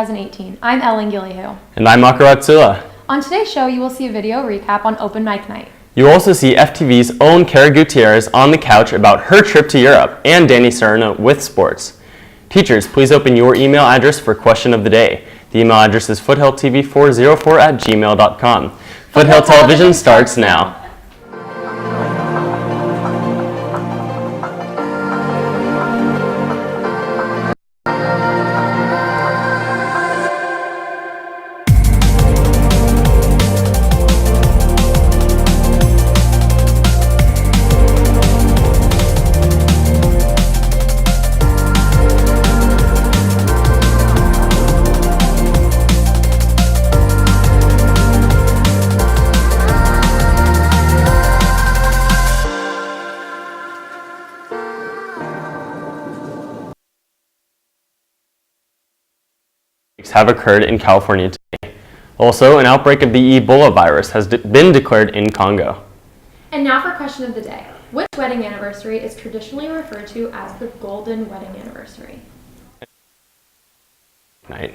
2018. I'm Ellen Gillihu. And I'm Makaro Atsula. On today's show, you will see a video recap on Open Mic Night. You will also see FTV's own Kara Gutierrez on the couch about her trip to Europe and Danny Serna with sports. Teachers, please open your email address for question of the day. The email address is foothilltv404@gmail.com. Foothill Television starts now. Have occurred in California today. Also, an outbreak of the Ebola virus has been declared in Congo. And now for question of the day. Which wedding anniversary is traditionally referred to as the golden wedding anniversary? Night.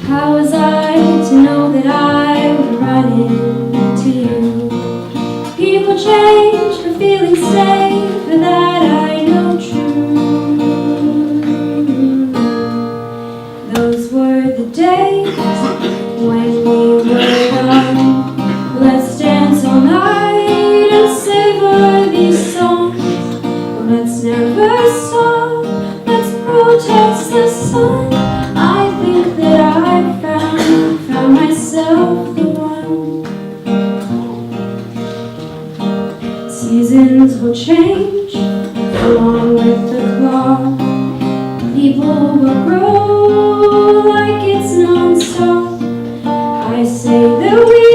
How was I to know that I would run into you? People change, but feelings stay, for that I know true. Those were the days when we were young. Let's dance all night and savor these songs. Let's never stop, let's protest the sun. I think that I found myself the one. Seasons will change along with the clock. People will grow like it's non-stop. I say that we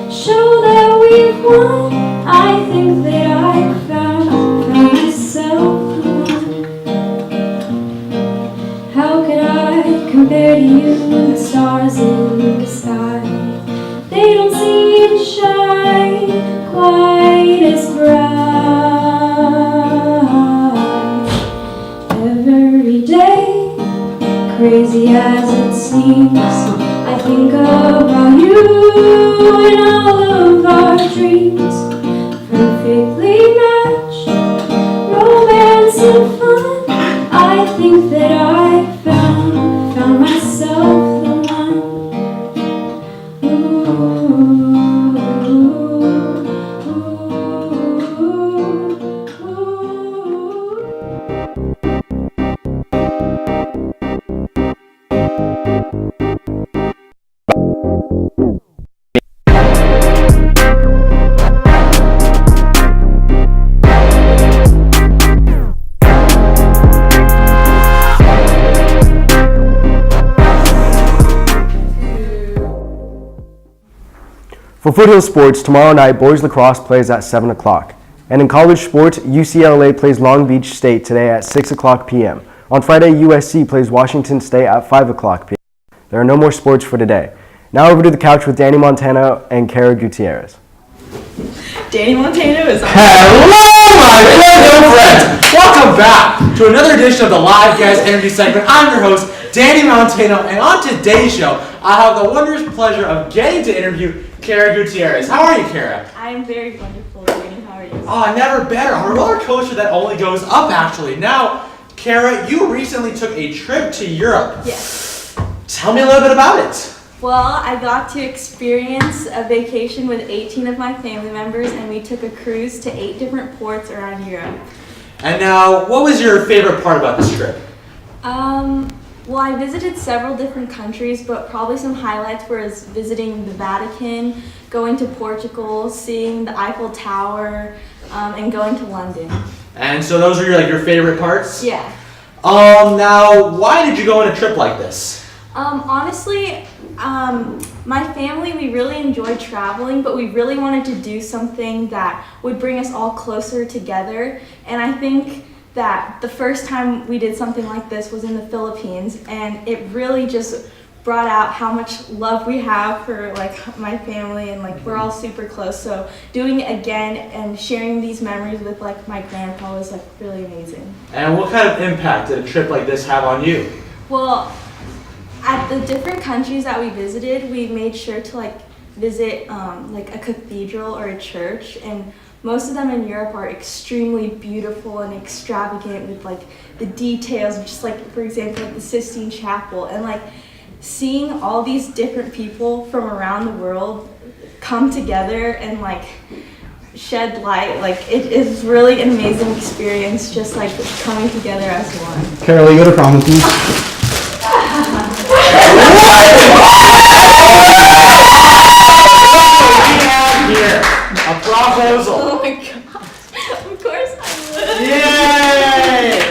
show that we've won. I think that I found myself the one. How could I compare to you and the stars in the sky? They don't seem to shine quite as bright. Every day, crazy as it seems, I think about you and all of our dreams. Perfectly matched, romance and fun. I think that I found myself the one. For Foothill Sports, tomorrow night, boys lacrosse plays at 7 o'clock. And in college sports, UCLA plays Long Beach State today at 6 o'clock p.m. On Friday, USC plays Washington State at 5 o'clock p.m. There are no more sports for today. Now over to the couch with Danny Montano and Kara Gutierrez. Danny Montano is on. Hello, my Foothill friends! Welcome back to another edition of the Live Guest Interview segment. I'm your host, Danny Montano, and on today's show, I have the wondrous pleasure of getting to interview Kara Gutierrez. How are you, Kara? I'm very wonderful, Danny. How are you? Oh, never better. On a roller coaster that only goes up, actually. Now, Kara, you recently took a trip to Europe. Yes. Tell me a little bit about it. Well, I got to experience a vacation with 18 of my family members, and we took a cruise to 8 different ports around Europe. And now, what was your favorite part about this trip? Well, I visited several different countries, but probably some highlights were visiting the Vatican, going to Portugal, seeing the Eiffel Tower, and going to London. And so those are your favorite parts? Yeah. Now, why did you go on a trip like this? Honestly, my family, we really enjoyed traveling, but we really wanted to do something that would bring us all closer together. And I think that the first time we did something like this was in the Philippines, and it really just brought out how much love we have for like my family, and like we're all super close. So doing it again and sharing these memories with like my grandpa was like really amazing. And what kind of impact did a trip like this have on you? Well, at the different countries that we visited, we made sure to like visit like a cathedral or a church, and most of them in Europe are extremely beautiful and extravagant with like the details, just like for example like the Sistine Chapel, and like seeing all these different people from around the world come together and like shed light, like it is really an amazing experience, just like coming together as one. Carol, you go to prom with me? Here, a proposal. Oh my gosh, of course I would. Yay!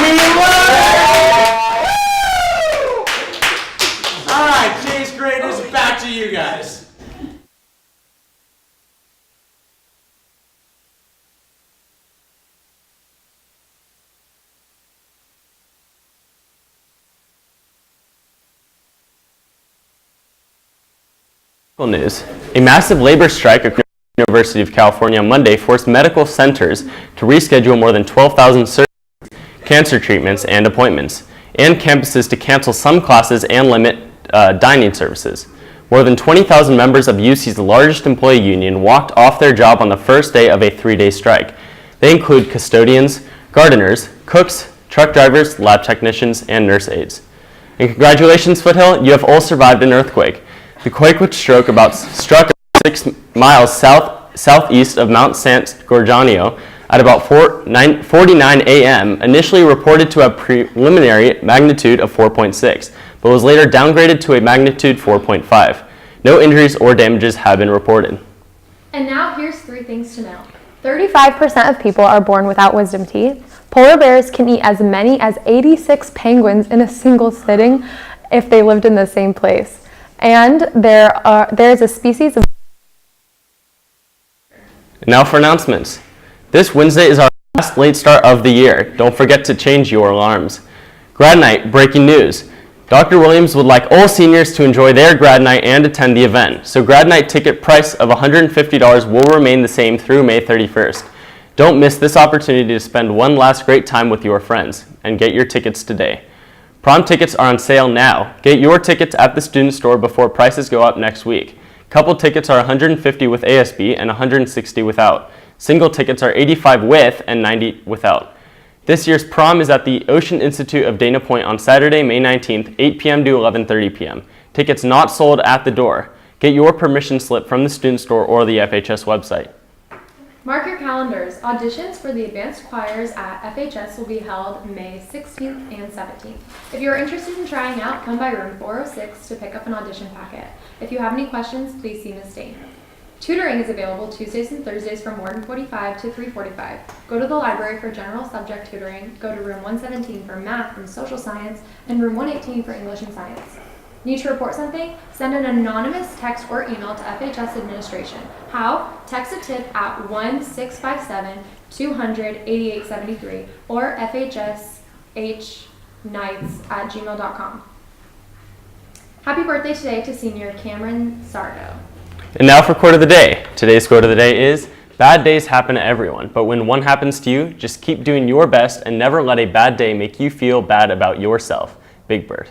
We won! Alright, Jay's greatness, back to you guys. News. A massive labor strike at the University of California on Monday forced medical centers to reschedule more than 12,000 surgeries, cancer treatments, and appointments, and campuses to cancel some classes and limit dining services. More than 20,000 members of UC's largest employee union walked off their job on the first day of a 3-day strike. They include custodians, gardeners, cooks, truck drivers, lab technicians, and nurse aides. And congratulations, Foothill, you have all survived an earthquake. The quake, which struck about 6 miles southeast of Mount Sant Gorgonio at about 49 a.m., initially reported to have preliminary magnitude of 4.6, but was later downgraded to a magnitude 4.5. No injuries or damages have been reported. And now here's 3 things to know. 35% of people are born without wisdom teeth. Polar bears can eat as many as 86 penguins in a single sitting if they lived in the same place. And there is a species of... Now for announcements. This Wednesday is our last late start of the year. Don't forget to change your alarms. Grad night, breaking news. Dr. Williams would like all seniors to enjoy their grad night and attend the event. So grad night ticket price of $150 will remain the same through May 31st. Don't miss this opportunity to spend one last great time with your friends, and get your tickets today. Prom tickets are on sale now. Get your tickets at the student store before prices go up next week. Couple tickets are $150 with ASB and $160 without. Single tickets are $85 with and $90 without. This year's prom is at the Ocean Institute of Dana Point on Saturday, May 19th, 8 p.m. to 11:30 p.m. Tickets not sold at the door. Get your permission slip from the student store or the FHS website. Mark your calendars. Auditions for the advanced choirs at FHS will be held May 16th and 17th. If you are interested in trying out, come by room 406 to pick up an audition packet. If you have any questions, please see Ms. Dane. Tutoring is available Tuesdays and Thursdays from 1:45 to 3:45. Go to the library for general subject tutoring, go to room 117 for math and social science, and room 118 for English and science. Need to report something? Send an anonymous text or email to FHS administration. How? Text a tip at 1-657-200-8873 or fhshnights@gmail.com. Happy birthday today to senior Cameron Sardo. And now for quote of the day. Today's quote of the day is, bad days happen to everyone, but when one happens to you, just keep doing your best and never let a bad day make you feel bad about yourself. Big Bird.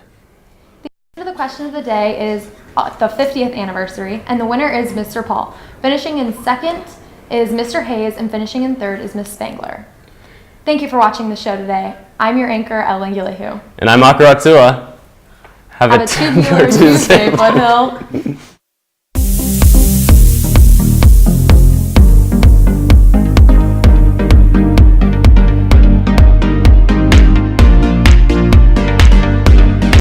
The question of the day is the 50th anniversary, and the winner is Mr. Paul. Finishing in second is Mr. Hayes, and finishing in third is Miss Spangler. Thank you for watching the show today. I'm your anchor, Ellen Gillihu. And I'm Akaratsua. Have a tubular Tuesday, Foothill.